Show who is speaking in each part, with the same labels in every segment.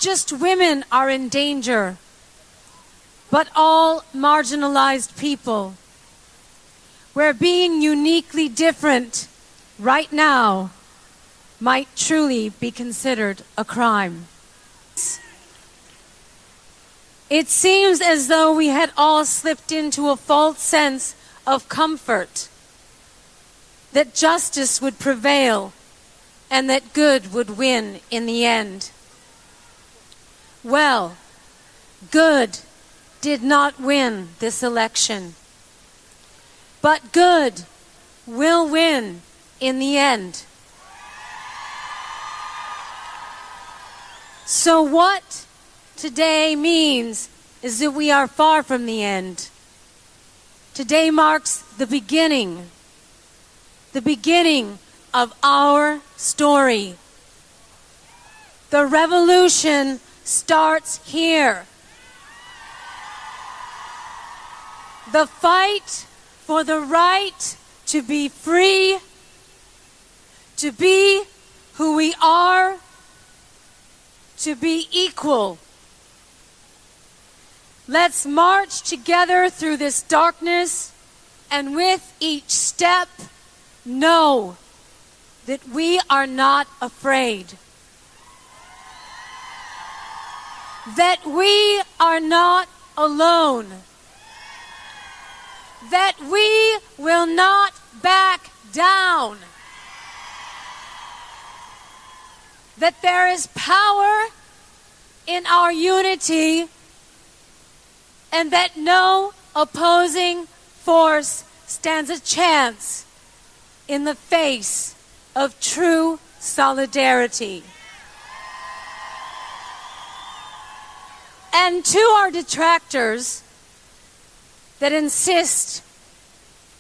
Speaker 1: just women are in danger, but all marginalized people, where being uniquely different right now might truly be considered a crime. It seems as though we had all slipped into a false sense of comfort, that justice would prevail and that good would win in the end. Well, good did not win this election, but good will win in the end. So what today means is that we are far from the end. Today marks the beginning of our story. The revolution starts here. The fight for the right to be free, to be who we are, to be equal. Let's march together through this darkness, and with each step, know that we are not afraid. That we are not alone. That we will not back down. That there is power in our unity, and that no opposing force stands a chance in the face of true solidarity. And to our detractors that insist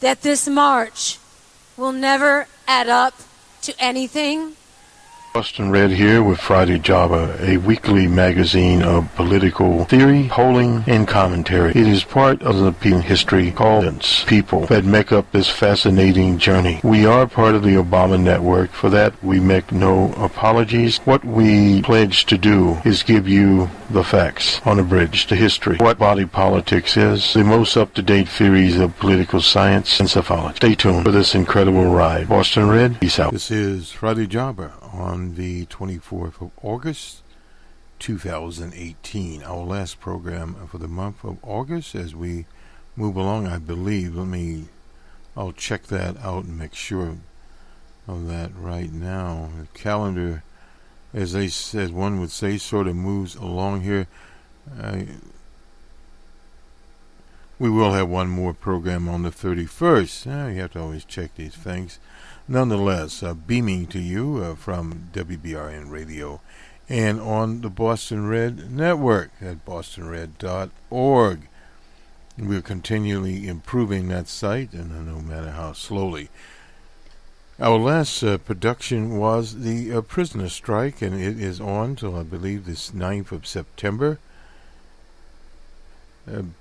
Speaker 1: that this march will never add up to anything,
Speaker 2: Boston Red here with Friday Java, a weekly magazine of political theory, polling, and commentary. It is part of the history called people that make up this fascinating journey. We are part of the Obama network. For that, we make no apologies. What we pledge to do is give you the facts on a bridge to history, what body politics is, the most up-to-date theories of political science and psephology. Stay tuned for this incredible ride. Boston Red, peace out.
Speaker 3: This is Friday Java on the 24th of August, 2018. Our last program for the month of August as we move along, I believe. I'll check that out and make sure of that right now. The calendar, as one would say, sort of moves along here. We will have one more program on the 31st. You have to always check these things. Nonetheless, beaming to you from WBRN Radio and on the Boston Red Network at bostonred.org. We're continually improving that site, and no matter how slowly. Our last production was the prisoner strike, and it is on till I believe this 9th of September.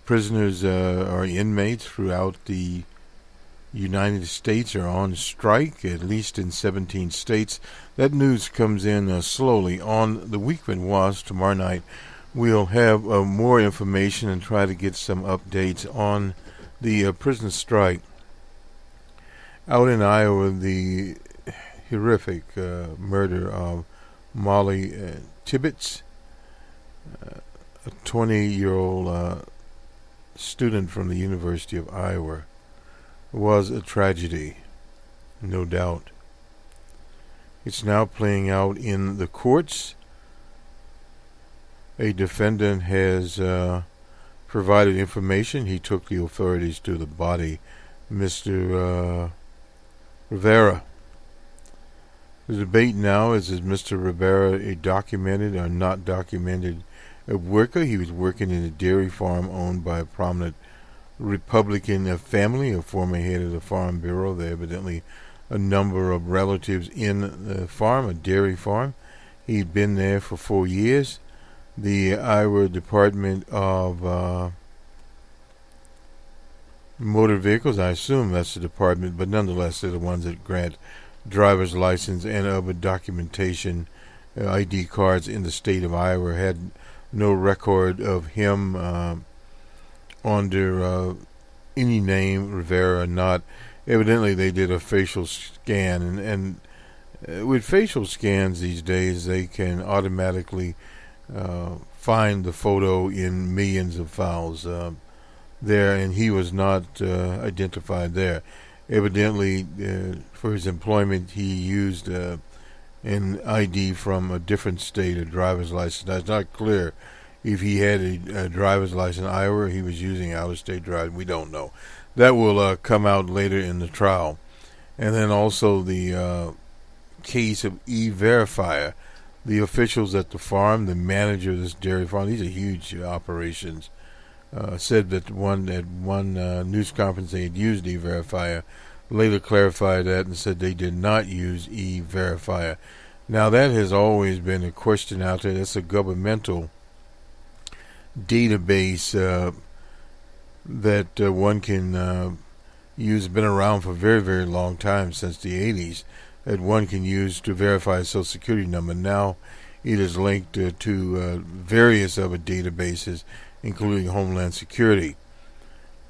Speaker 3: Prisoners or inmates throughout the United States are on strike, at least in 17 states. That news comes in slowly. On the week when was, tomorrow night, we'll have more information and try to get some updates on the prison strike. Out in Iowa, the horrific murder of Molly Tibbetts, a 20-year-old student from the University of Iowa, was a tragedy, no doubt. It's now playing out in the courts. A defendant has provided information. He took the authorities to the body, Mr. Rivera. The debate now is Mr. Rivera a documented or not documented worker? He was working in a dairy farm owned by a prominent Republican family, a former head of the Farm Bureau. There are evidently a number of relatives in the farm, a dairy farm. He'd been there for 4 years. The Iowa Department of Motor Vehicles, I assume that's the department, but nonetheless they're the ones that grant driver's license and other documentation ID cards in the state of Iowa, had no record of him under any name, Rivera or not. Evidently, they did a facial scan, and with facial scans these days, they can automatically find the photo in millions of files there, and he was not identified there. Evidently, for his employment, he used an ID from a different state, a driver's license. Now, it's not clear if he had a driver's license in Iowa or he was using out-of-state driving. We don't know. That will come out later in the trial. And then also the case of E-Verifier. The officials at the farm, the manager of this dairy farm, these are huge operations, said that at one news conference they had used E-Verifier, later clarified that and said they did not use E-Verifier. Now that has always been a question out there. That's a governmental database that one can use. Been around for a very, very long time, since the 80s, that one can use to verify a Social Security number. Now it is linked to various other databases, including Homeland Security.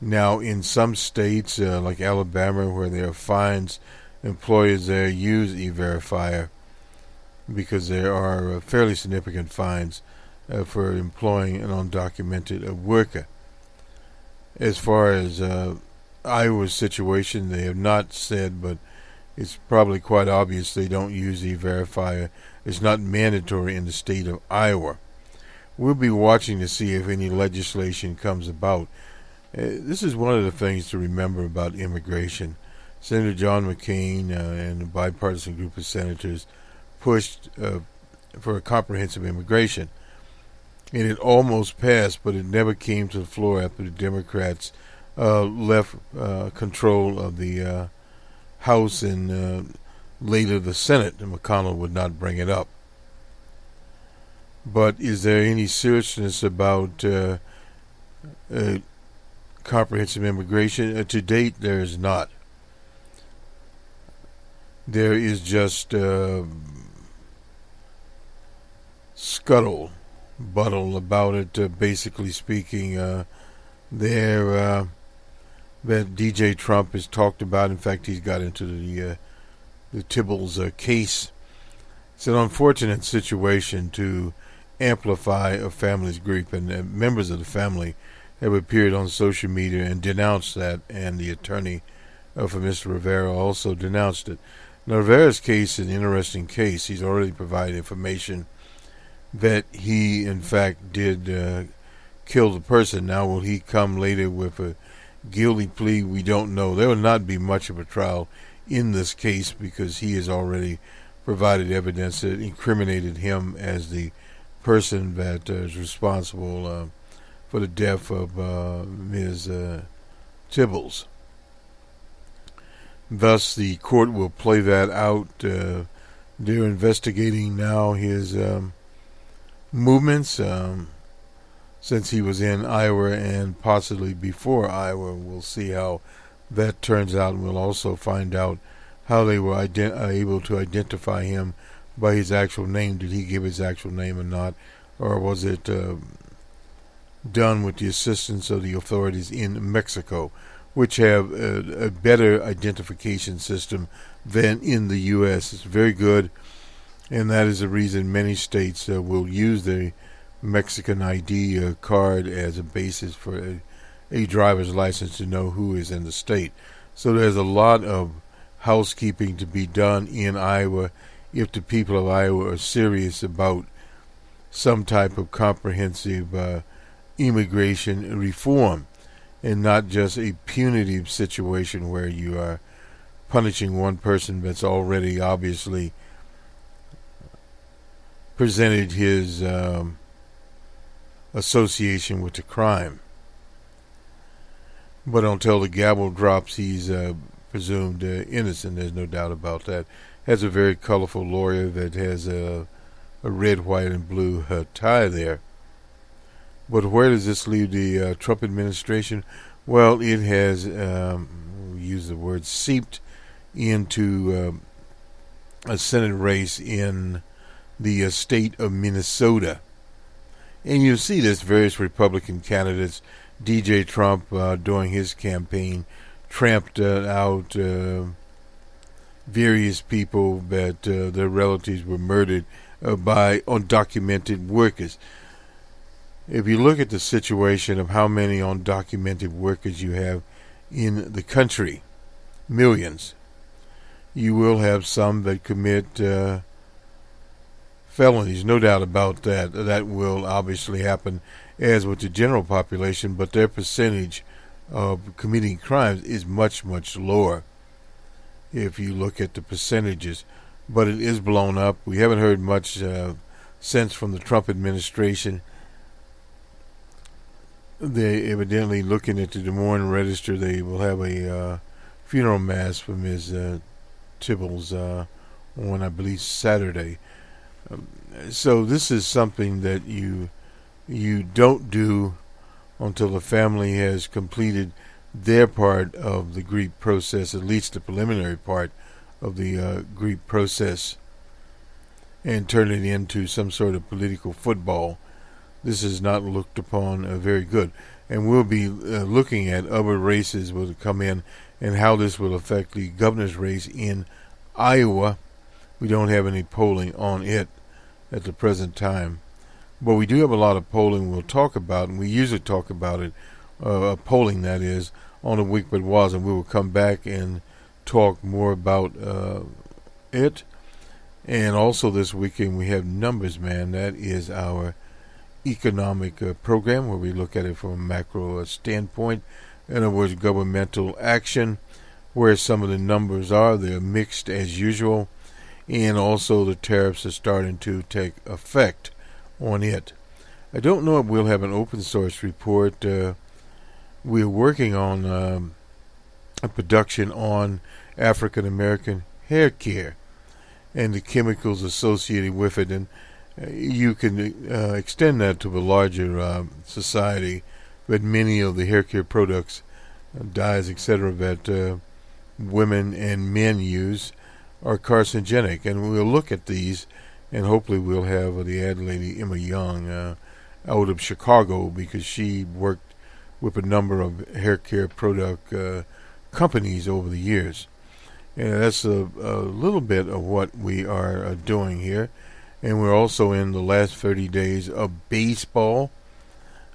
Speaker 3: Now, in some states, like Alabama, where there are fines, employers there use E-Verifier because there are fairly significant fines for employing an undocumented worker. As far as Iowa's situation, they have not said, but it's probably quite obvious they don't use E-Verifier. It's not mandatory in the state of Iowa. We'll be watching to see if any legislation comes about. This is one of the things to remember about immigration. Senator John McCain and a bipartisan group of senators pushed for a comprehensive immigration. And it almost passed, but it never came to the floor after the Democrats left control of the House and later the Senate, and McConnell would not bring it up. But is there any seriousness about comprehensive immigration? To date, there is not. There is just scuttlebutt about it, basically speaking. That DJ Trump has talked about. In fact, he's got into the Tibbles case. It's an unfortunate situation to amplify a family's grief, and members of the family have appeared on social media and denounced that, and the attorney for Mr. Rivera also denounced it. Now, Rivera's case is an interesting case. He's already provided information that he, in fact, did kill the person. Now, will he come later with a guilty plea? We don't know. There will not be much of a trial in this case because he has already provided evidence that incriminated him as the person that is responsible for the death of Ms. Tibbles. Thus, the court will play that out. They're investigating now his movements since he was in Iowa and possibly before Iowa. We'll see how that turns out, and we'll also find out how they were able to identify him by his actual name. Did he give his actual name or not? Or was it done with the assistance of the authorities in Mexico, which have a better identification system than in the U.S. It's very good, and that is the reason many states will use the Mexican ID card as a basis for a driver's license to know who is in the state. So there's a lot of housekeeping to be done in Iowa if the people of Iowa are serious about some type of comprehensive immigration reform, and not just a punitive situation where you are punishing one person that's already obviously presented his association with the crime. But until the gavel drops, he's presumed innocent. There's no doubt about that. Has a very colorful lawyer that has a red, white, and blue tie there. But where does this leave the Trump administration? Well, it has, we use the word, seeped into a Senate race in the state of Minnesota. And you'll see this various Republican candidates. DJ Trump, during his campaign, tramped out various people that their relatives were murdered by undocumented workers. If you look at the situation of how many undocumented workers you have in the country, millions, you will have some that commit felonies, no doubt about that. That will obviously happen as with the general population, but their percentage of committing crimes is much, much lower if you look at the percentages. But it is blown up. We haven't heard much since from the Trump administration. They evidently, looking at the Des Moines Register, they will have a funeral mass for Ms. Tibbles on, I believe, Saturday. So this is something that you don't do until the family has completed their part of the grief process, at least the preliminary part of the grief process, and turn it into some sort of political football. This is not looked upon very good. And we'll be looking at other races will come in and how this will affect the governor's race in Iowa. We don't have any polling on it at the present time. But we do have a lot of polling we'll talk about, and we usually talk about it, polling that is, on a week but was, and we will come back and talk more about it. And also this weekend we have Numbers Man. That is our economic program where we look at it from a macro standpoint. In other words, governmental action, where some of the numbers are. They're mixed as usual. And also the tariffs are starting to take effect on it. I don't know if we'll have an open source report. We're working on a production on African American hair care and the chemicals associated with it, and you can extend that to the larger society. But many of the hair care products, dyes, etc., that women and men use are carcinogenic, and we'll look at these, and hopefully we'll have the ad lady Emma Young out of Chicago, because she worked with a number of hair care product companies over the years. And that's a little bit of what we are doing here. And we're also in the last 30 days of baseball,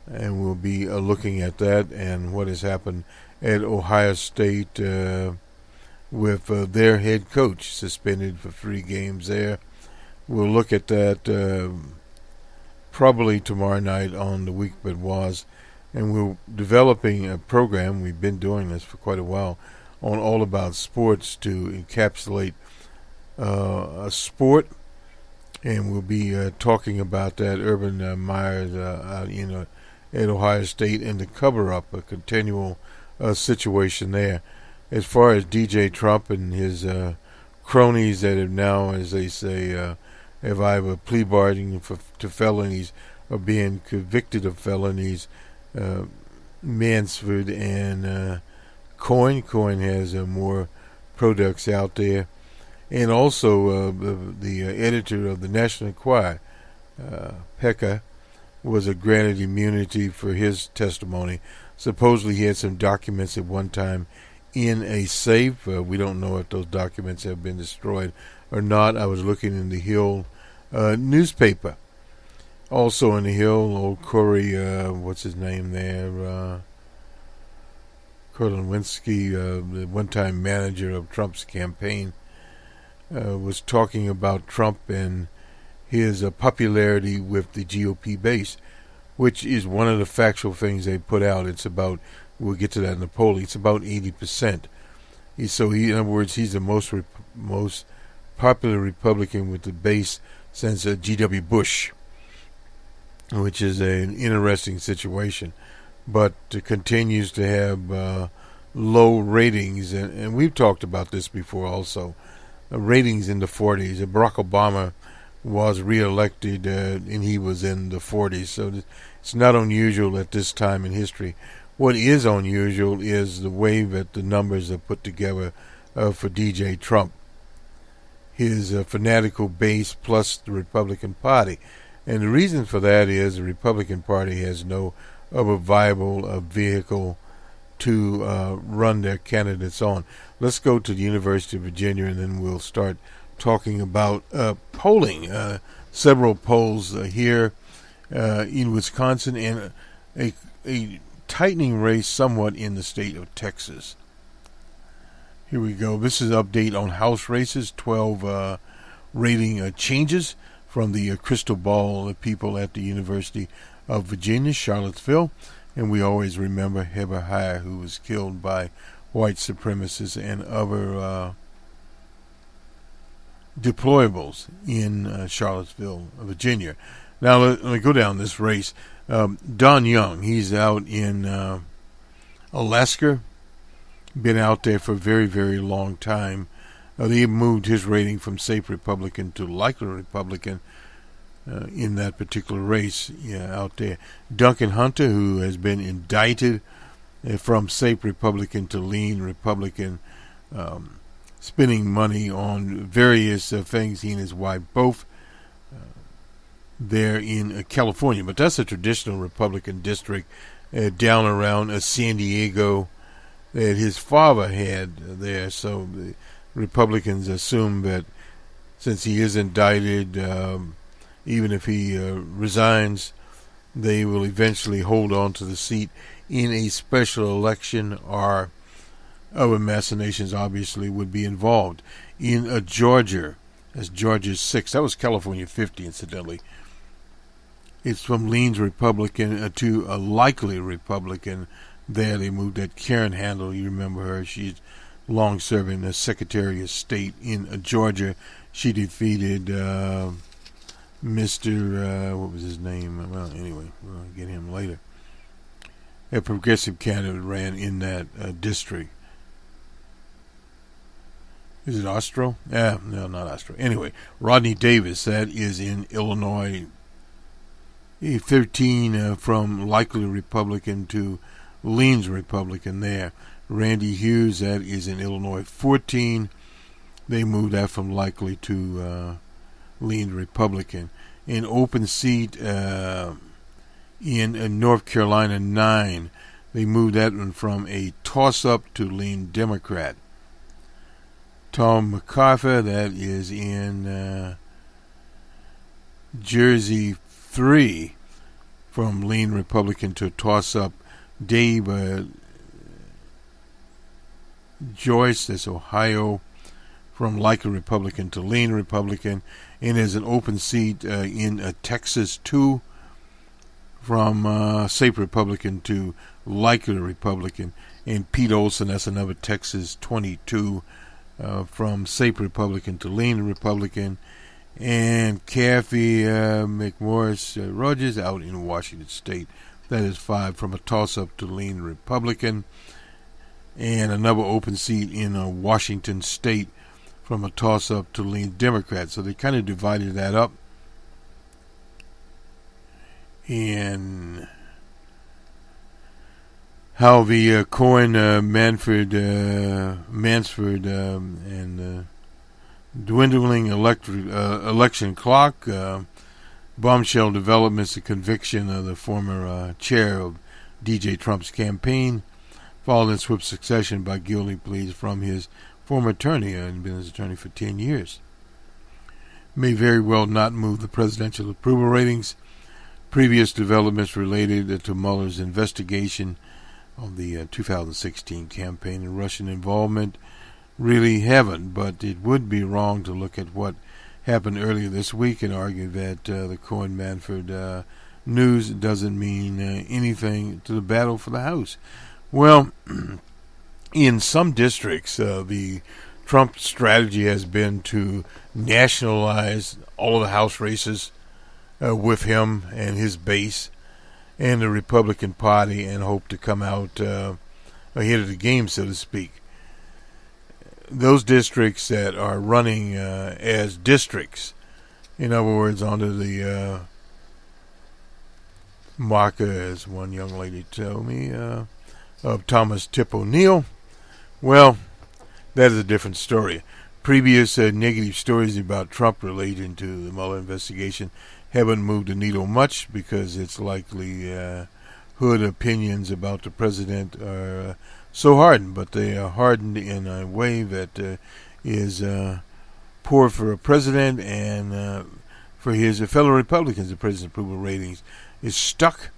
Speaker 3: and we'll be looking at that and what has happened at Ohio State with their head coach suspended for 3 games there. We'll look at that probably tomorrow night on The Week That Was. And we're developing a program, we've been doing this for quite a while, on All About Sports to encapsulate a sport. And we'll be talking about that. Urban Myers at Ohio State, and to cover up a continual situation there. As far as DJ Trump and his cronies that have now, as they say, have either plea bargaining to felonies or being convicted of felonies, Mansford and Coyne. Coyne has more products out there. And also the editor of the National Enquirer, Pekka, was granted immunity for his testimony. Supposedly he had some documents at one time in a safe. We don't know if those documents have been destroyed or not. I was looking in the Hill newspaper. Also in the Hill, old Corey, what's his name there? Korlewinsky, the one-time manager of Trump's campaign, was talking about Trump and his popularity with the GOP base, which is one of the factual things they put out. It's about, we'll get to that in the polling, it's about 80%. So in other words, he's the most popular Republican with the base since G.W. Bush, which is an interesting situation, but continues to have low ratings, and we've talked about this before also. Ratings in the 40s. Barack Obama was reelected and he was in the 40s, so it's not unusual at this time in history. What is unusual is the way that the numbers are put together for DJ Trump. his fanatical base plus the Republican Party. And the reason for that is the Republican Party has no other viable vehicle to run their candidates on. Let's go to the University of Virginia, and then we'll start talking about polling. Several polls here in Wisconsin, and a tightening race somewhat in the state of Texas. Here we go. This is an update on House races, 12 rating changes from the crystal ball people at the University of Virginia, Charlottesville. And we always remember Heber Hire, who was killed by white supremacists and other deployables in Charlottesville, Virginia. Now, let me go down this race. Don Young, he's out in Alaska, been out there for a very, very long time. They moved his rating from safe Republican to likely Republican in that particular race out there. Duncan Hunter, who has been indicted from safe Republican to lean Republican, spending money on various things, he and his wife both, there in California. But that's a traditional Republican district down around San Diego that his father had there. So the Republicans assume that since he is indicted, even if he resigns, they will eventually hold on to the seat in a special election, or other machinations obviously would be involved. In Georgia, that's Georgia 6. That was California 50, incidentally. It's from leans Republican to a likely Republican. There they moved that Karen Handel. You remember her. She's long-serving as Secretary of State in Georgia. She defeated Mr. What was his name? Well, anyway, we'll get him later. A progressive candidate ran in that district. Is it Ostro? No, not Ostro. Anyway, Rodney Davis, that is in Illinois. 13 from likely Republican to leans Republican there. Randy Hughes, that is in Illinois. 14, they moved that from likely to lean Republican. An open seat in North Carolina, 9, they moved that one from a toss-up to lean Democrat. Tom MacArthur, that is in Jersey, 3, from lean Republican to toss-up. Dave Joyce, that's Ohio, from likely Republican to lean Republican. And there's an open seat in Texas, 2, from safe Republican to likely Republican. And Pete Olson, that's another Texas, 22, from safe Republican to lean Republican. And Kathy McMorris Rogers out in Washington State, that is 5, from a toss-up to lean Republican. And another open seat in Washington State, from a toss-up to lean Democrat. So they kind of divided that up. And how the Cohen, Mansford, and dwindling election clock, bombshell developments, the conviction of the former chair of DJ Trump's campaign, followed in swift succession by guilty pleas from his former attorney, and been his attorney for 10 years. May very well not move the presidential approval ratings. Previous developments related to Mueller's investigation of the 2016 campaign and Russian involvement really haven't, but it would be wrong to look at what happened earlier this week and argue that the Cohen-Manford news doesn't mean anything to the battle for the House. Well, in some districts, the Trump strategy has been to nationalize all of the House races with him and his base and the Republican Party, and hope to come out ahead of the game, so to speak. Those districts that are running as districts, in other words, under the marker, as one young lady told me, of Thomas Tip O'Neill, well, that is a different story. Previous negative stories about Trump relating to the Mueller investigation haven't moved the needle much because it's likely hood opinions about the president are so hardened, but they are hardened in a way that is poor for a president and for his fellow Republicans. The president's approval ratings is stuck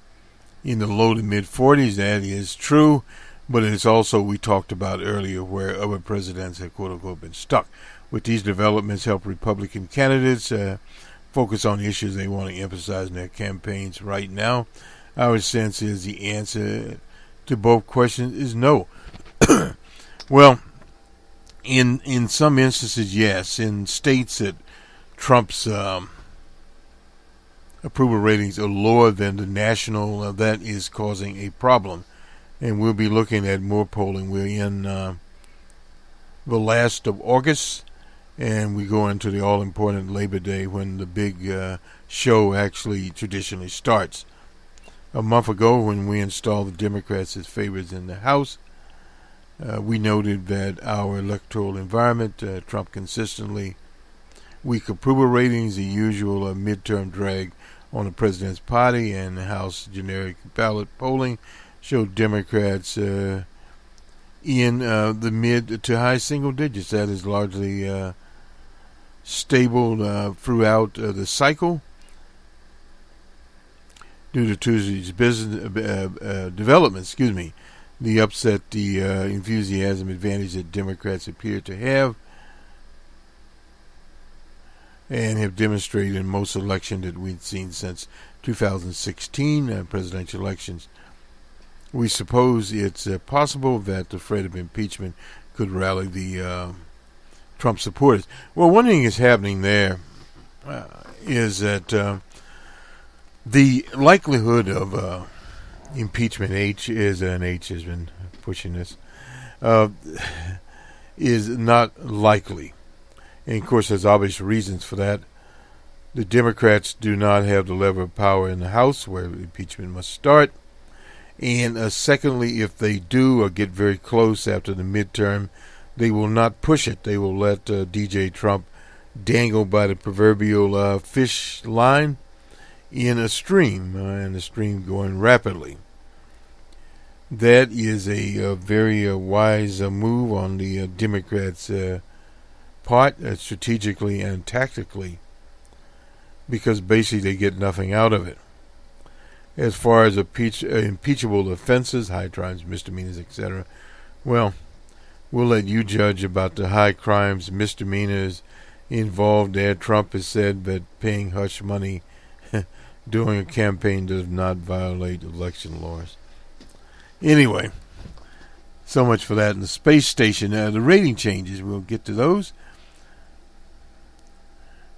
Speaker 3: in the low to mid 40s. That is true, but it's also, we talked about earlier, where other presidents have quote unquote been stuck. With these developments, help Republican candidates focus on issues they want to emphasize in their campaigns right now. Our sense is the answer to both questions is no. Well, in some instances, yes. In states that Trump's approval ratings are lower than the national, that is causing a problem. And we'll be looking at more polling. We're in the last of August, and we go into the all-important Labor Day when the big show actually traditionally starts. A month ago, when we installed the Democrats as favorites in the House, we noted that our electoral environment, Trump consistently weak approval ratings, the usual midterm drag on the president's party, and the House generic ballot polling showed Democrats in the mid to high single digits. That is largely stable throughout the cycle. Due to Tuesday's business developments, the upset, the enthusiasm advantage that Democrats appear to have and have demonstrated in most elections that we've seen since 2016 presidential elections. We suppose it's possible that the threat of impeachment could rally the Trump supporters. Well, one thing is happening there is that the likelihood of impeachment, H has been pushing this, is not likely. And of course, there's obvious reasons for that. The Democrats do not have the lever of power in the House where impeachment must start. And secondly, if they do or get very close after the midterm, they will not push it. They will let DJ Trump dangle by the proverbial fish line in a stream, and the stream going rapidly. That is a very wise move on the Democrats' part, strategically and tactically, because basically they get nothing out of it. As far as impeachable offenses, high crimes, misdemeanors, etc., well, we'll let you judge about the high crimes, misdemeanors involved there. Trump has said that paying hush money during a campaign does not violate election laws. Anyway, so much for that. In the space station, the rating changes, we'll get to those.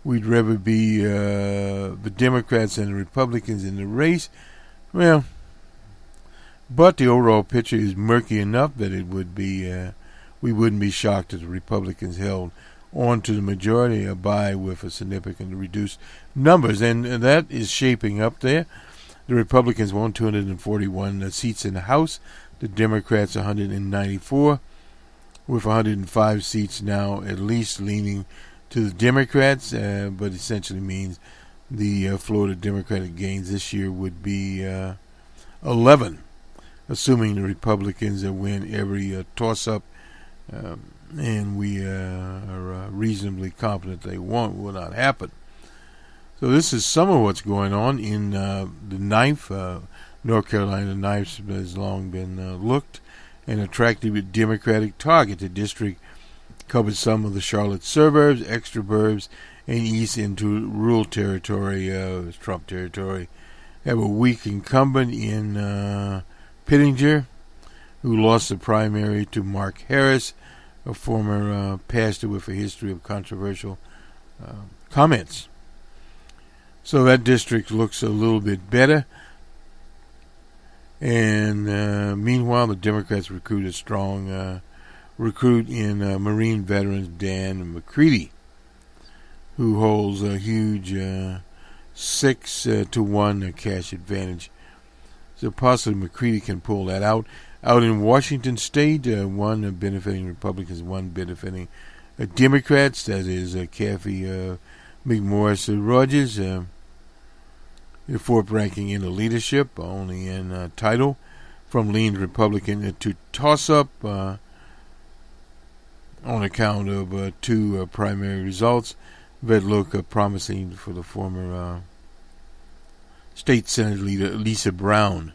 Speaker 3: We'd rather be the Democrats and the Republicans in the race. Well, but the overall picture is murky enough that it would be we wouldn't be shocked if the Republicans held on to the majority or by with a significantly reduced numbers, and that is shaping up there. The Republicans won 241 seats in the House. The Democrats 194, with 105 seats now at least leaning to the Democrats, but essentially means the Florida Democratic gains this year would be 11, assuming the Republicans win every toss-up, and we are reasonably confident they will not happen. So this is some of what's going on in the 9th. North Carolina 9th has long been looked an attractive Democratic target. The district covers some of the Charlotte suburbs, extraburbs, and east into rural territory, Trump territory. Have a weak incumbent in Pittenger, who lost the primary to Mark Harris, a former pastor with a history of controversial comments. So that district looks a little bit better. And meanwhile, the Democrats recruit a strong recruit in Marine veterans Dan McCready, who holds a huge 6-1 cash advantage. So possibly McCready can pull that out. Out in Washington State, one benefiting Republicans, one benefiting Democrats, that is Kathy McMorris Rogers, the fourth ranking in the leadership, only in title, from lean Republican to toss-up on account of two primary results that look promising for the former state Senate leader Lisa Brown.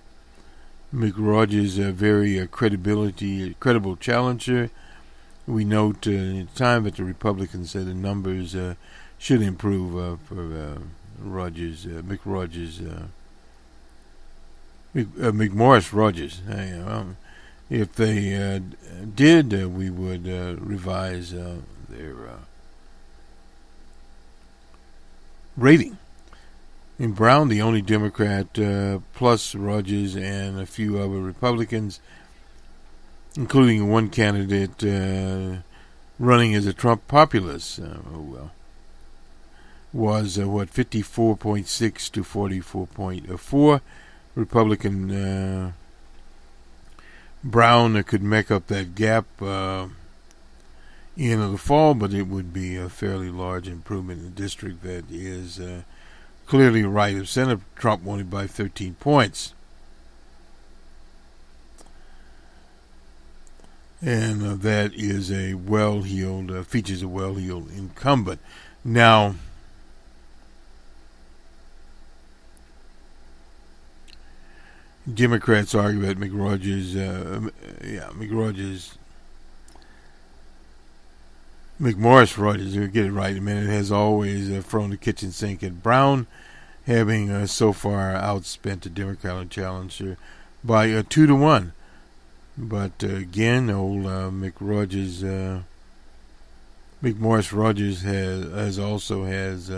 Speaker 3: McRogers, a very credible challenger. We note in time that the Republicans said the numbers should improve for McMorris Rogers. If they did, we would revise their rating. In Brown, the only Democrat, plus Rogers and a few other Republicans, including one candidate running as a Trump populist, was 54.6 to 44.4. Republican Brown could make up that gap in the fall, but it would be a fairly large improvement in the district that is clearly right of center. Trump won it by 13 points. And that is a features a well-heeled incumbent. Now, Democrats argue that McMorris Rogers, you'll get it right in a minute, has always thrown the kitchen sink at Brown, having so far outspent the Democratic challenger by 2-1. But again, old McMorris Rogers has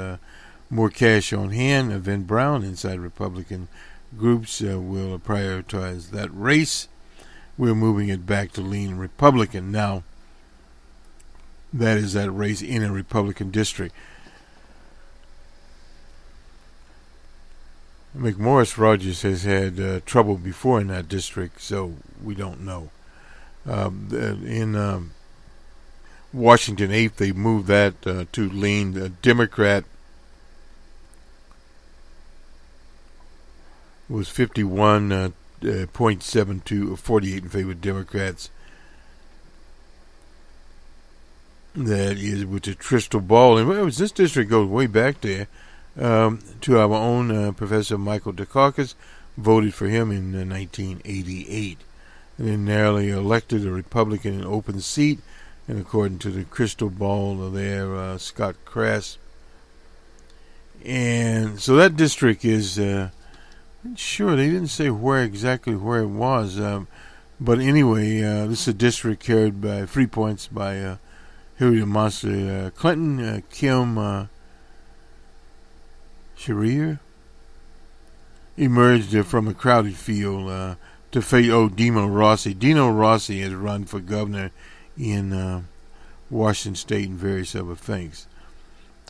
Speaker 3: more cash on hand than Brown. Inside Republican groups will prioritize that race. We're moving it back to lean Republican now. That is that race in a Republican district. McMorris Rogers has had trouble before in that district, so we don't know. In Washington 8th, they moved that to lean Democrat. It was 51.7 to 48 in favor of Democrats. That is with the crystal ball. And this district goes way back there. To our own Professor Michael Dukakis, voted for him in 1988, and then narrowly elected a Republican in open seat. And according to the crystal ball there, Scott Crass. And so that district is, sure, they didn't say exactly where it was, but anyway, this is a district carried by 3 points by Hillary Monster Clinton, Kim Sherrier emerged from a crowded field to face Dino Rossi. Dino Rossi has run for governor in Washington State and various other things.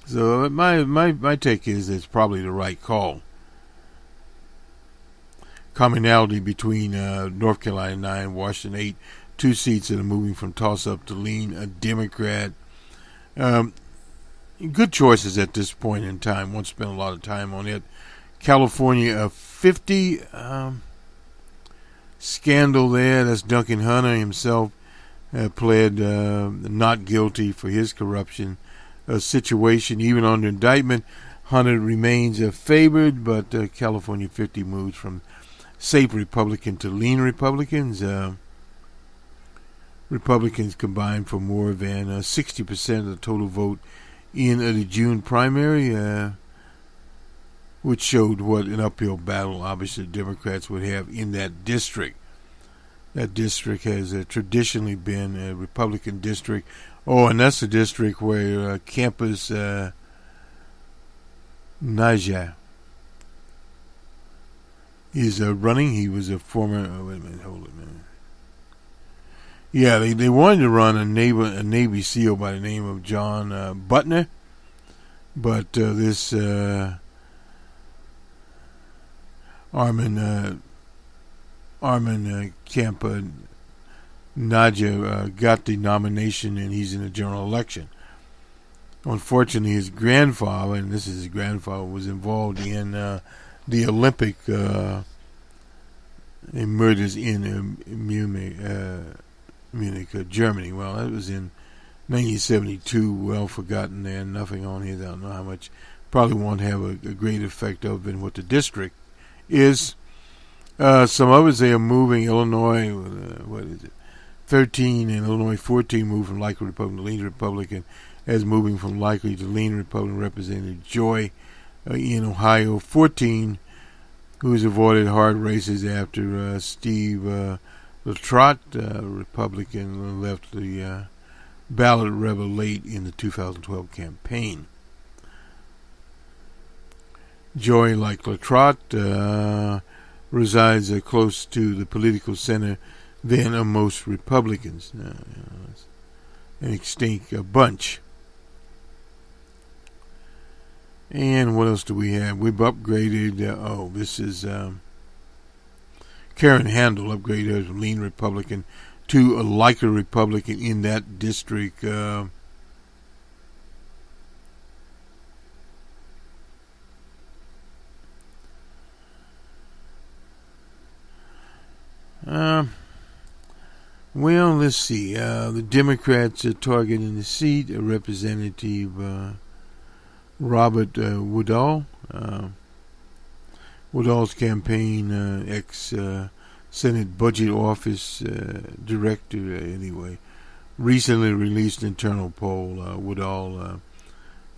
Speaker 3: So my take is it's probably the right call. Commonality between North Carolina 9 and Washington 8, 2 seats that are moving from toss-up to lean a Democrat. Good choices at this point in time. Won't spend a lot of time on it. California 50 scandal there. That's Duncan Hunter himself pled not guilty for his corruption situation. Even under indictment, Hunter remains favored, but California 50 moves from safe Republican to lean Republicans. Republicans combined for more than 60% of the total vote in the June primary, which showed what an uphill battle obviously the Democrats would have in that district. That district has traditionally been a Republican district. Oh, and that's the district where Campus Najah is running. He was a former... wait a minute, hold it a minute. Yeah, they wanted to run a Navy SEAL by the name of John Butner, but this Armin Camp Nadja got the nomination, and he's in the general election. Unfortunately, his grandfather, and this is his grandfather, was involved in the Olympic murders in Munich, Germany. Well, that was in 1972, well forgotten there, nothing on here. I don't know how much. Probably won't have a great effect of in what the district is. Some others, they are moving. Illinois, what is it? 13 and Illinois 14 moved from likely Republican to lean Republican, as moving from likely to lean Republican Representative Joy in Ohio 14, who has avoided hard races after Steve Latrott, Republican, left the ballot rather late in the 2012 campaign. Joy, like Latrott, resides close to the political center than most Republicans. It's an extinct bunch. And what else do we have? We've upgraded. This is Karen Handel upgraded her from lean Republican to a likely Republican in that district. Well, let's see. The Democrats are targeting the seat. Representative Robert Woodall. Woodall's campaign, ex-Senate Budget Office Director, anyway, recently released internal poll. Woodall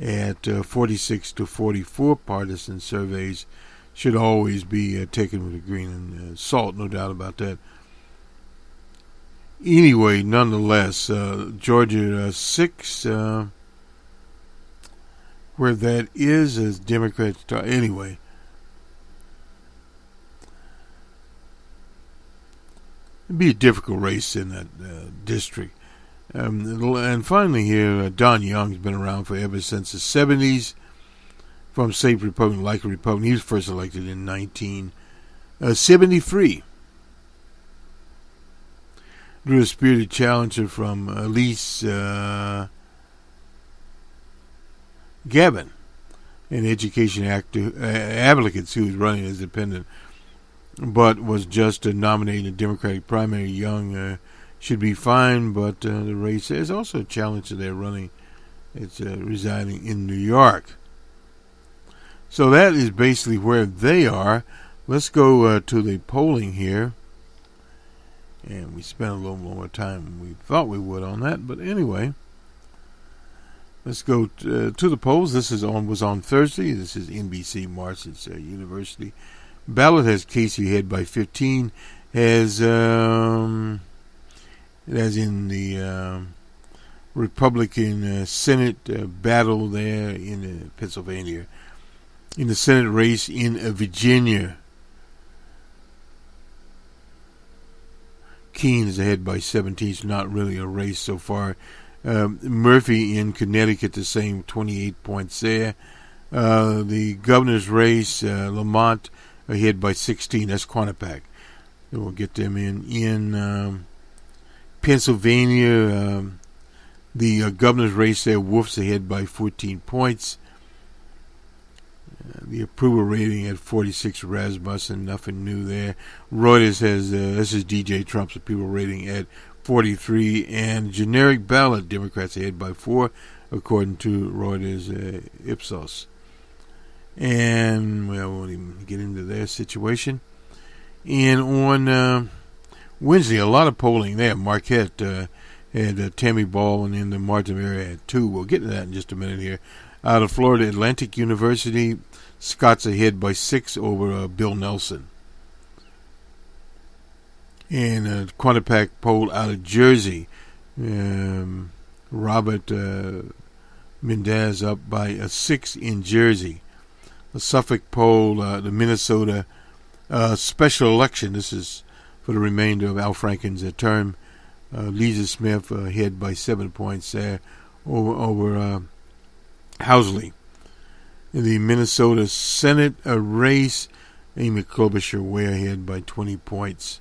Speaker 3: at 46 to 44 partisan surveys should always be taken with a grain of salt, no doubt about that. Anyway, nonetheless, Georgia 6, where that is, as Democrats anyway. It'd be a difficult race in that district. And finally here, Don Young's been around forever since the 70s. From safe Republican, like a Republican. He was first elected in 1973. Drew a spirited challenger from Elise Gavin, an education advocate who was running as independent, but was just nominated in the Democratic primary. Young should be fine, but the race is also a challenge to their running. It's residing in New York. So that is basically where they are. Let's go to the polling here. And we spent a little more time than we thought we would on that. But anyway, let's go to the polls. This was on Thursday. This is NBC Maristpoll University. Ballot has Casey ahead by 15. As in the Republican Senate battle there in Pennsylvania. In the Senate race in Virginia, Keene is ahead by 17. It's not really a race so far. Murphy in Connecticut the same, 28 points there. The governor's race, Lamont ahead by 16. That's Quinnipiac. We'll get them in Pennsylvania. The governor's race there, Wolf's ahead by 14 points. The approval rating at 46, Rasmussen, nothing new there. Reuters has, this is DJ Trump's approval rating at 43, and generic ballot, Democrats ahead by 4, according to Reuters Ipsos. And, well, we won't even get into their situation. And on Wednesday, a lot of polling there. Marquette had Tammy Ball, and in the Martin area had 2. We'll get to that in just a minute here. Out of Florida Atlantic University, Scott's ahead by 6 over Bill Nelson. And Quinnipiac poll out of Jersey, Robert Mendez up by 6 in Jersey. The Suffolk poll, the Minnesota special election, this is for the remainder of Al Franken's term. Lisa Smith ahead by 7 points there over Housley. In the Minnesota Senate race, Amy Klobuchar way ahead by 20 points.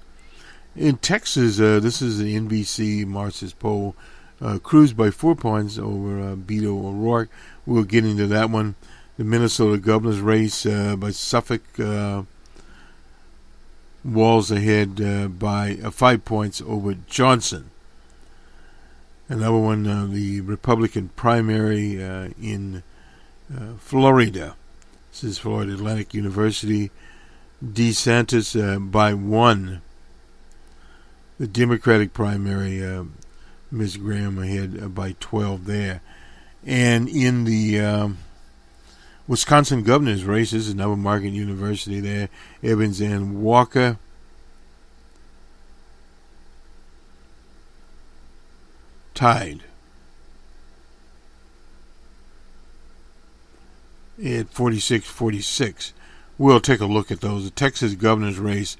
Speaker 3: In Texas, this is the NBC poll. Cruz by 4 points over Beto-O'Rourke. We'll get into that one. The Minnesota governor's race by Suffolk. Walls ahead by 5 points over Johnson. Another one, the Republican primary in Florida. This is Florida Atlantic University. DeSantis by 1. The Democratic primary, Ms. Graham ahead by 12 there. And in the Wisconsin governor's race, this is another Market University there. Evans and Walker. Tied at 46-46. We'll take a look at those. The Texas governor's race,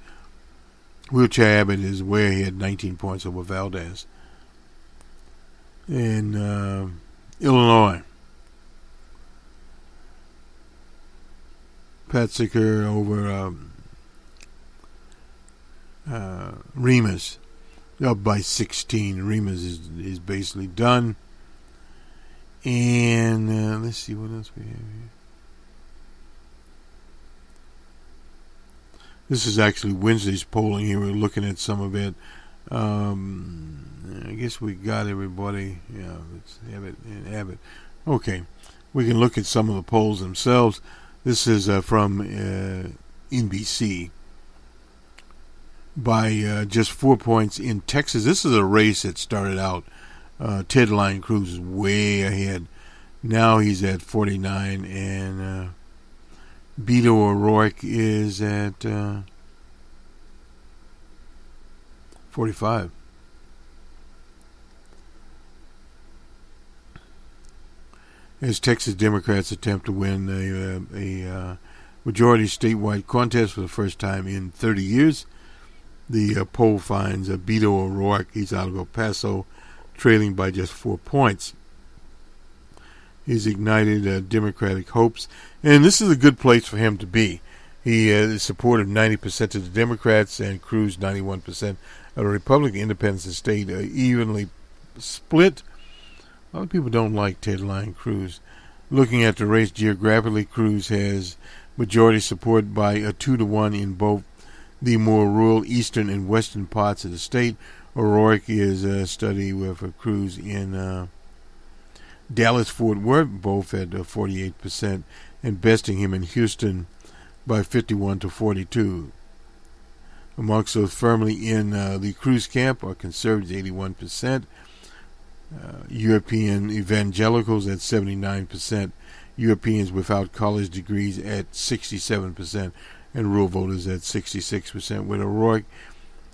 Speaker 3: Wheelchair Abbott is way ahead, 19 points over Valdez. In Illinois, Patziker over Remus, up by 16. Remus is basically done. And let's see what else we have here. This is actually Wednesday's polling here. We're looking at some of it. I guess we got everybody. Yeah, let's have it and Abbott. Okay, we can look at some of the polls themselves. This is from NBC. By just 4 points in Texas. This is a race that started out. Ted Lion Cruz is way ahead. Now he's at 49, and Beto O'Rourke is at 45. As Texas Democrats attempt to win a majority statewide contest for the first time in 30 years, the poll finds Beto O'Rourke, he's out of El Paso, trailing by just 4 points. He's ignited Democratic hopes, and this is a good place for him to be. He is supported 90% of the Democrats, and Cruz 91% of the Republican. Independents and state evenly split. A lot of people don't like Ted Lion Cruz. Looking at the race geographically, Cruz has majority support by a 2-1 in both the more rural eastern and western parts of the state. O'Rourke is study with Cruz in Dallas-Fort Worth, both at 48%, and besting him in Houston by 51-42. Amongst those firmly in the Cruz camp are conservatives, 81%, European evangelicals at 79%, Europeans without college degrees at 67%, and rural voters at 66%. With O'Rourke,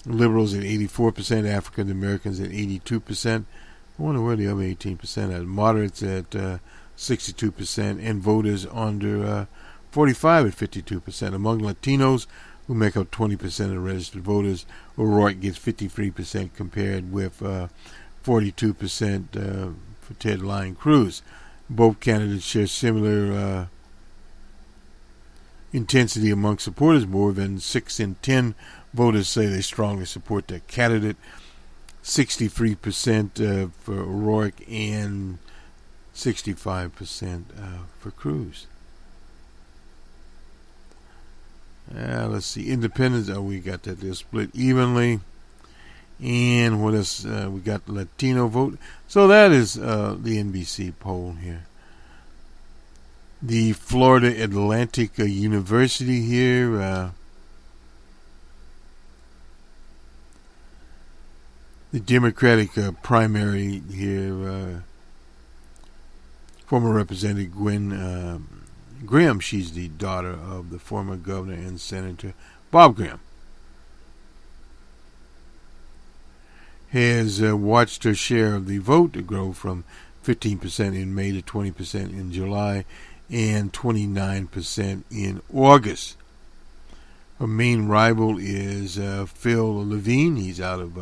Speaker 3: liberals at 84%, African Americans at 82%. I wonder where the other 18% are. Moderates at 62%, and voters under 45 at 52%. Among Latinos, who make up 20% of registered voters, O'Rourke gets 53% compared with 42% for Ted Lion Cruz. Both candidates share similar intensity among supporters. More than 6 in 10 voters say they strongly support their candidate. 63% for O'Rourke and 65% for Cruz. Let's see. Independents, we got that they're split evenly. And what else? We got Latino vote. So that is the NBC poll here. The Florida Atlantic University here. The Democratic primary here. Former Representative Gwen Graham. She's the daughter of the former governor and Senator Bob Graham. Has watched her share of the vote grow from 15% in May to 20% in July and 29% in August. Her main rival is Phil Levine. He's out of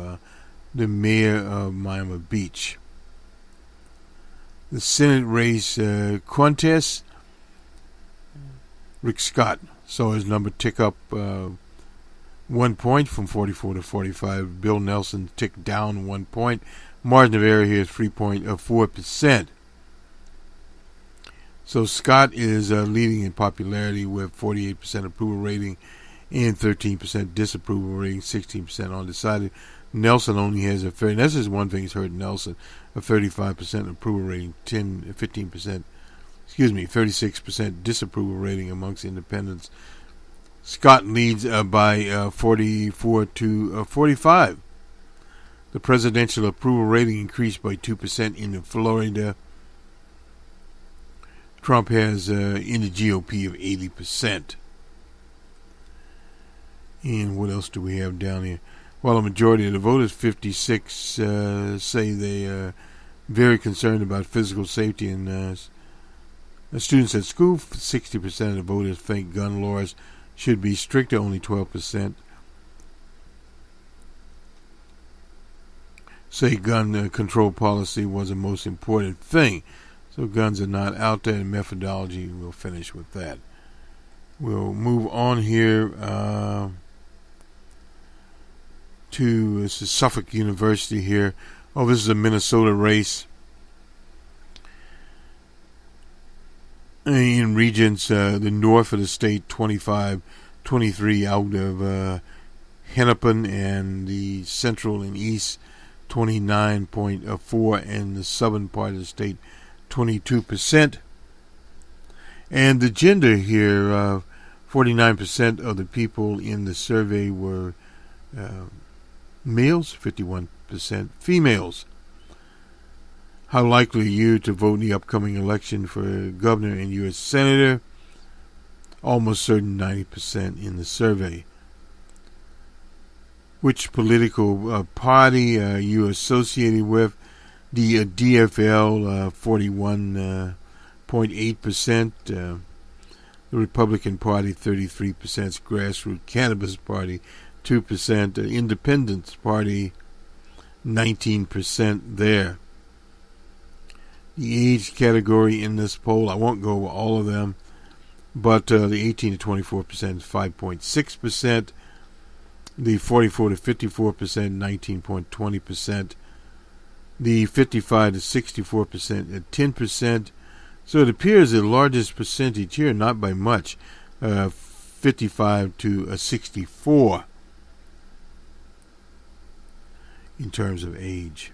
Speaker 3: the mayor of Miami Beach. The Senate race contest, Rick Scott saw his number tick up 1 point from 44 to 45. Bill Nelson ticked down 1 point. Margin of error here is 3.4%. So Scott is leading in popularity with 48% approval rating and 13% disapproval rating, 16% undecided. Nelson only has a fair, and this is one thing that's hurt Nelson, a 35% approval rating, 36% disapproval rating amongst independents. Scott leads by 44 to 45. The presidential approval rating increased by 2% in Florida. Trump has in the GOP of 80%. And what else do we have down here? Well, a majority of the voters, 56, say they are very concerned about physical safety and students at school. 60% of the voters think gun laws should be stricter, only 12% say gun control policy was the most important thing. So guns are not out there, and methodology, we'll finish with that. We'll move on here to this is Suffolk University here. Oh, this is a Minnesota race. In regions, the north of the state, 25, 23 out of Hennepin, and the central and east, 29.4, and the southern part of the state, 22%. And the gender here, 49% of the people in the survey were males, 51% females. How likely are you to vote in the upcoming election for governor and U.S. senator? Almost certain, 90% in the survey. Which political party are you associated with? The DFL, 41.8%. The Republican Party, 33%. Grassroots Cannabis Party, 2%. The Independence Party, 19% there. The age category in this poll, I won't go over all of them, but the 18 to 24% is 5.6%. The 44 to 54%, 19.20%. The 55 to 64% at 10%. So it appears the largest percentage here, not by much, 55 to 64 in terms of age.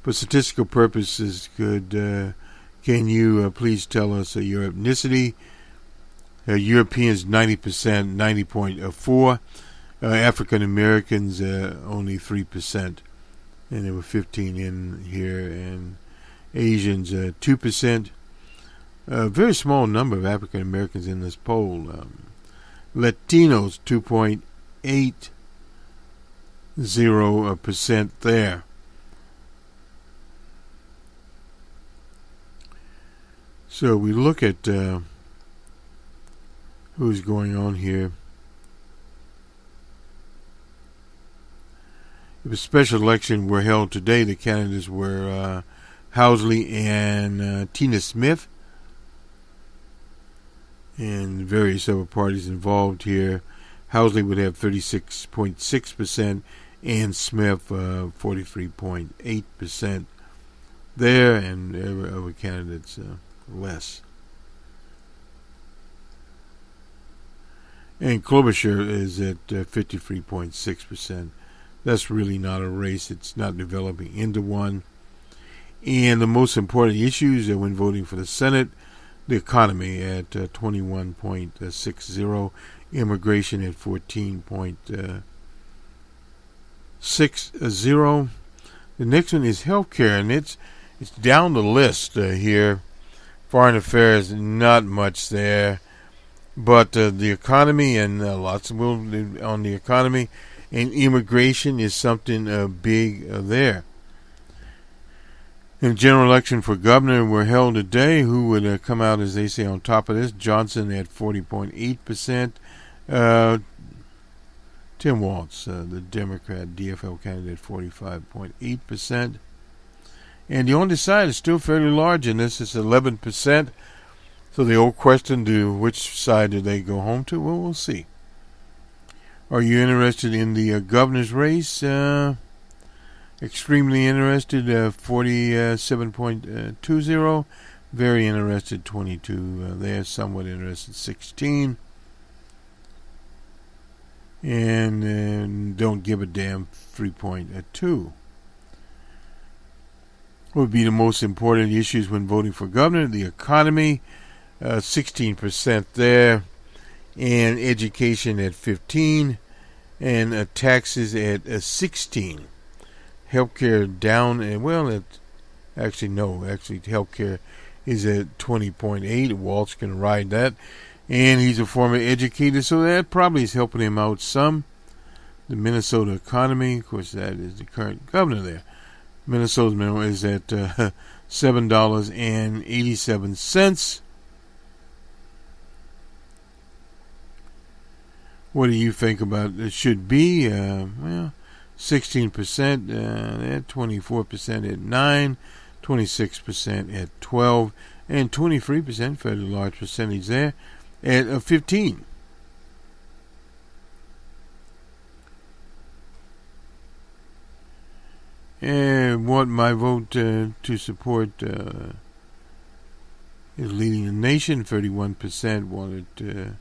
Speaker 3: For statistical purposes, can you please tell us your ethnicity? Europeans 90%, 90.4. African Americans only 3%, and there were 15 in here, and Asians 2%. A very small number of African Americans in this poll. Latinos 2.80% there. So we look at who's going on here. If a special election were held today, the candidates were Housley and Tina Smith, and various other parties involved here. Housley would have 36.6%, and Smith 43.8% there, and other candidates less. And Klobuchar is at 53.6%. That's really not a race. It's not developing into one. And the most important issues when voting for the Senate, the economy at 21.60, immigration at 14.60. The next one is healthcare, and it's down the list here. Foreign affairs, not much there. But the economy, and lots of movement on the economy, and immigration is something big there. And the general election for governor were held today. Who would come out, as they say, on top of this? Johnson at 40.8%. Tim Walz, the Democrat DFL candidate, 45.8%. And the undecided is still fairly large in this. It's 11%. So the old question, which side do they go home to? Well, we'll see. Are you interested in the governor's race? Extremely interested, 47.20. Very interested, 22. There, somewhat interested, 16. And don't give a damn, 3.2. What would be the most important issues when voting for governor? The economy, 16% there, and education at 15, and taxes at 16. Healthcare down, and healthcare is at 20.8. Walt's can ride that, and he's a former educator, so that probably is helping him out some. The Minnesota economy, of course, that is the current governor there. Minnesota's minimum is at $7.87. What do you think about it? Should be 16% at 24% at 9, 26% at 12, and 23%, fairly large percentage there, at 15. And want my vote to support is leading the nation. 31% wanted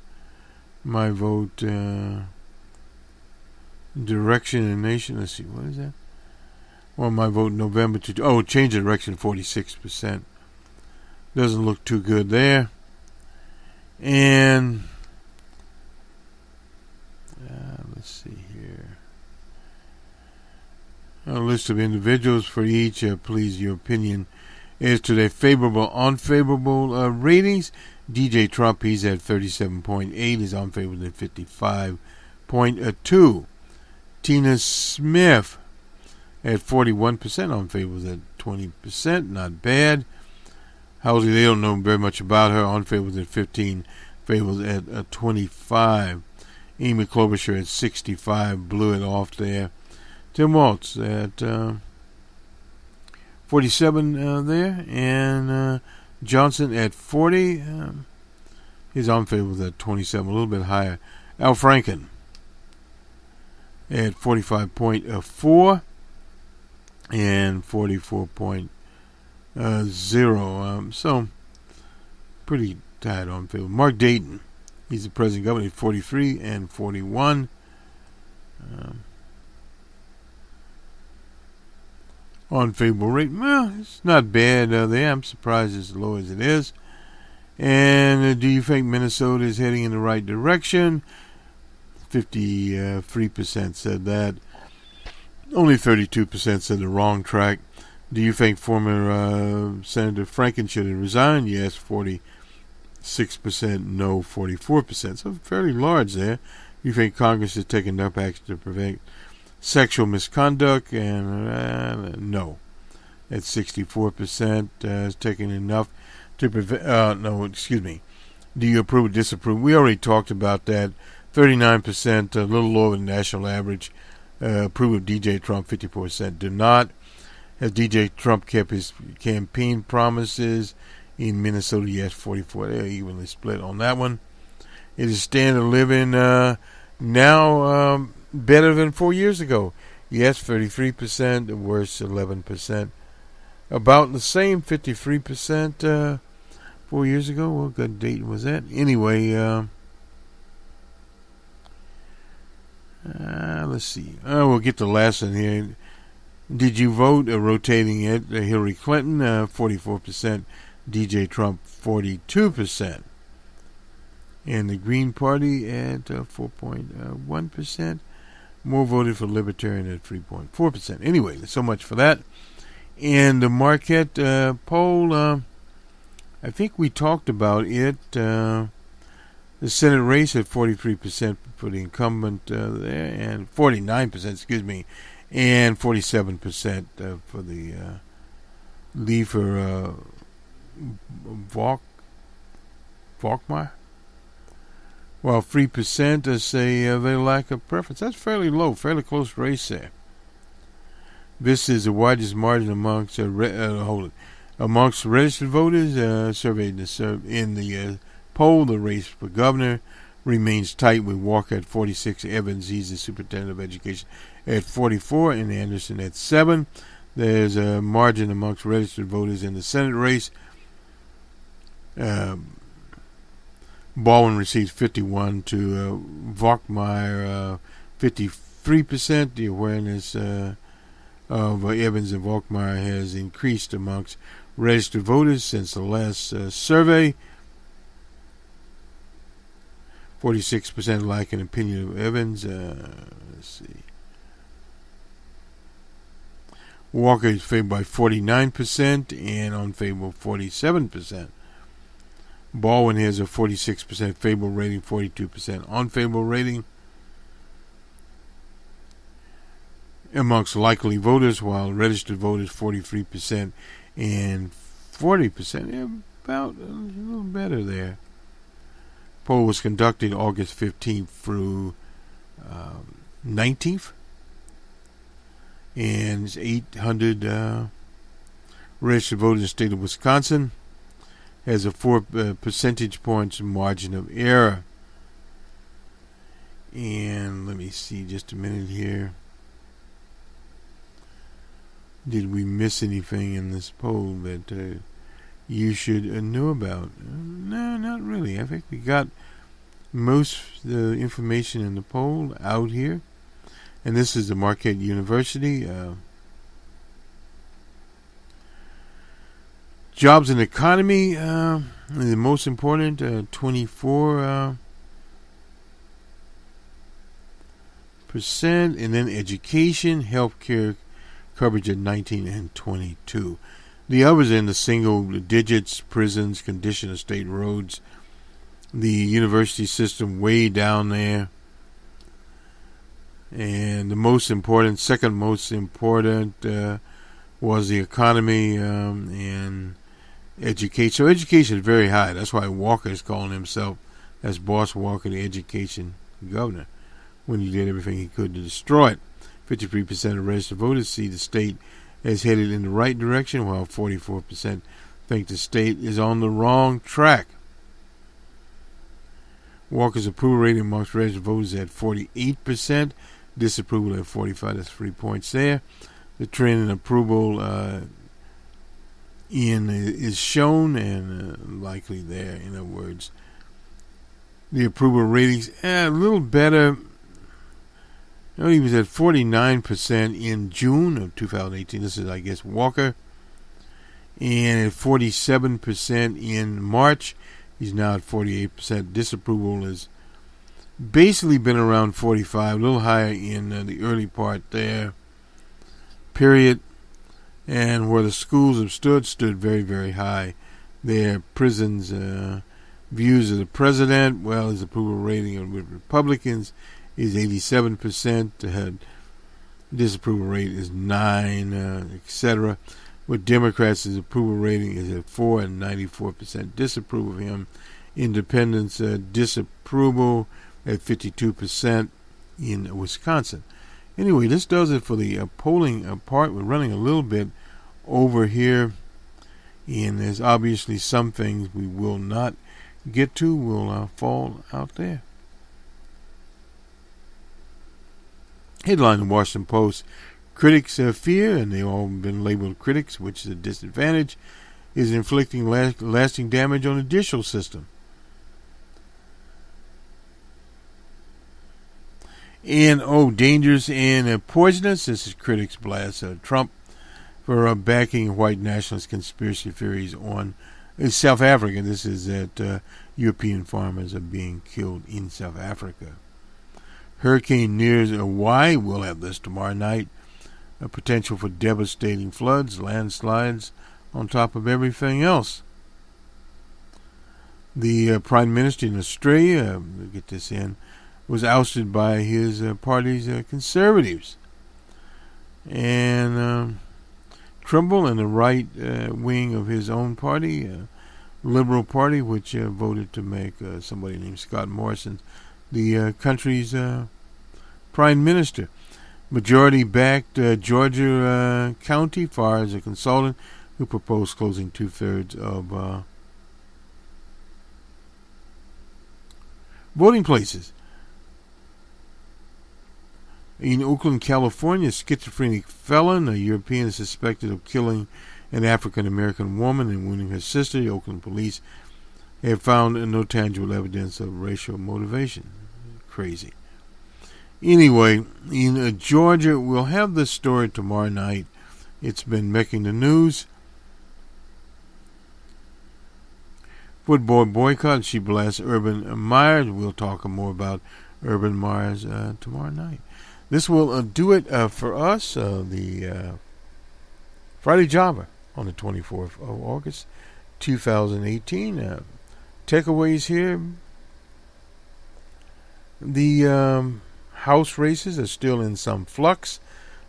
Speaker 3: my vote direction in the nation. Let's see, what is that? Want my vote November to change the direction. 46%. Doesn't look too good there. And let's see here. A list of individuals for each. Please, your opinion as to their favorable, unfavorable ratings. DJ Trump, he's at 37.8. His unfavorable at 55.2. Tina Smith at 41%. Unfavorable at 20%. Not bad. Halsey, they don't know very much about her. Unfavorable at 15. Favorable at 25. Amy Klobuchar at 65. Blew it off there. Tim Walz at 47 there, and Johnson at 40. His unfavorable at 27, a little bit higher. Al Franken at 45.4 and 44.0. So pretty tight unfavorable. Mark Dayton, he's the president governor at 43 and 41. Unfavorable rate, well, it's not bad there. I'm surprised it's as low as it is. And do you think Minnesota is heading in the right direction? 53% said that. Only 32% said the wrong track. Do you think former Senator Franken should have resigned? Yes, 46%. No, 44%. So fairly large there. You think Congress is taking enough action to prevent sexual misconduct? And no, at 64%, is taking enough to prevent. No, excuse me. Do you approve or disapprove? We already talked about that. 39%, a little lower than the national average. Approve of DJ Trump. 54% do not. Has DJ Trump kept his campaign promises in Minnesota? Yes, 44. They're evenly split on that one. It is standard of living now. Better than 4 years ago. Yes, 33%. Worse, 11%. About the same, 53% 4 years ago. What good date was that? Anyway, let's see. We'll get the last one here. Did you vote? Rotating it. Hillary Clinton, 44%. DJ Trump, 42%. And the Green Party at 4.1%. More voted for Libertarian at 3.4%. Anyway, so much for that. And the Marquette poll, I think we talked about it. The Senate race at 43% for the incumbent there, and 49%, excuse me, and 47% for the Liefer Volkmar. While 3% say they lack a preference. That's fairly low, fairly close race there. This is the widest margin amongst registered voters surveyed in the poll. The race for governor, remains tight with Walker at 46, Evans, he's the superintendent of education, at 44, and Anderson at 7. There's a margin amongst registered voters in the Senate race. Baldwin receives 51 to Volkmeyer 53%. The awareness of Evans and Volkmeyer has increased amongst registered voters since the last survey. 46% like an opinion of Evans. Let's see. Walker is favored by 49% and unfavorable 47%. Baldwin has a 46% favorable rating, 42% unfavorable rating amongst likely voters, while registered voters 43% and 40%. Yeah, about a little better there. Poll was conducted August 15th through 19th, and it's 800 registered voters in the state of Wisconsin. Has a 4 percentage points margin of error. And let me see just a minute here. Did we miss anything in this poll that you should know about? No, not really. I think we got most of the information in the poll out here. And this is the Marquette University. Jobs and economy, the most important, 24%, and then education, healthcare coverage at 19 and 22. The others in the single digits: prisons, condition of state roads, the university system way down there, and the most important, second most important, was the economy and education. So education is very high. That's why Walker is calling himself, as Boss Walker, the education governor, when he did everything he could to destroy it. 53% of registered voters see the state as headed in the right direction, while 44% think the state is on the wrong track. Walker's approval rating amongst registered voters at 48%, disapproval at 45. That's 3 points there. The trend in approval is shown and likely there. In other words, the approval ratings a little better. He was at 49% in June of 2018. This is, I guess, Walker. And at 47% in March. He's now at 48%. Disapproval has basically been around 45, a little higher in the early part there. Period. And where the schools have stood very, very high. Their prisons, views of the president, well, his approval rating with Republicans is 87%. Disapproval rate is 9, etc. With Democrats, his approval rating is at 4 and 94% disapprove of him. Independents, disapproval at 52% in Wisconsin. Anyway, this does it for the polling part. We're running a little bit over here, and there's obviously some things we will not get to, will fall out there. Headline in the Washington Post: critics fear, and they've all been labeled critics, which is a disadvantage, is inflicting lasting damage on the judicial system. And dangerous and poisonous. This is critics blast Trump for backing white nationalist conspiracy theories on South Africa. This is that European farmers are being killed in South Africa. Hurricane nears Hawaii. We'll have this tomorrow night. A potential for devastating floods, landslides, on top of everything else. The Prime Minister in Australia, we'll get this in, was ousted by his party's Conservatives. And Trimble and the right wing of his own party, Liberal Party, which voted to make somebody named Scott Morrison the country's Prime Minister. Majority-backed Georgia County fires a consultant who proposed closing 2/3 of voting places. In Oakland, California, a schizophrenic felon, a European, is suspected of killing an African-American woman and wounding her sister. The Oakland police have found no tangible evidence of racial motivation. Crazy. Anyway, in Georgia, we'll have this story tomorrow night. It's been making the news. Football boycott. She blasts Urban Meyer. We'll talk more about Urban Meyer's tomorrow night. This will do it for us, the Friday Java on the 24th of August, 2018. Takeaways here. The House races are still in some flux.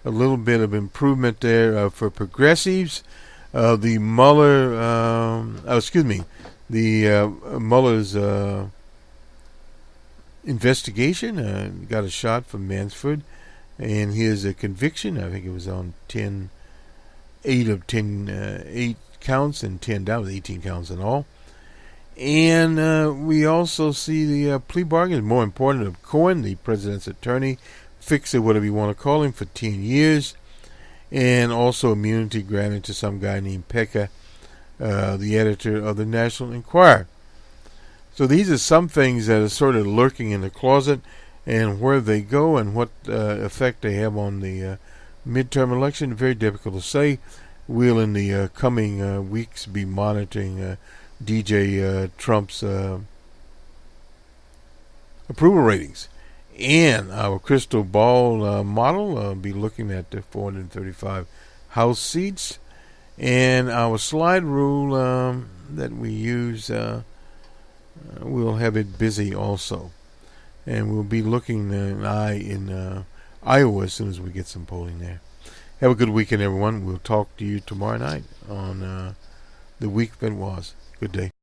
Speaker 3: A little bit of improvement there for progressives. The Mueller's investigation got a shot from Mansford, and his conviction, I think it was on 8 counts and 10 down with 18 counts in all. And we also see the plea bargain, more important, of Cohen, the president's attorney, fixer, whatever you want to call him, for 10 years, and also immunity granted to some guy named Pekka, the editor of the National Enquirer. So these are some things that are sort of lurking in the closet, and where they go and what effect they have on the midterm election, very difficult to say. We'll in the coming weeks be monitoring DJ Trump's approval ratings. And our crystal ball model be looking at the 435 House seats. And our slide rule that we use, we'll have it busy also. And we'll be looking in Iowa as soon as we get some polling there. Have a good weekend, everyone. We'll talk to you tomorrow night on the week that was. Good day.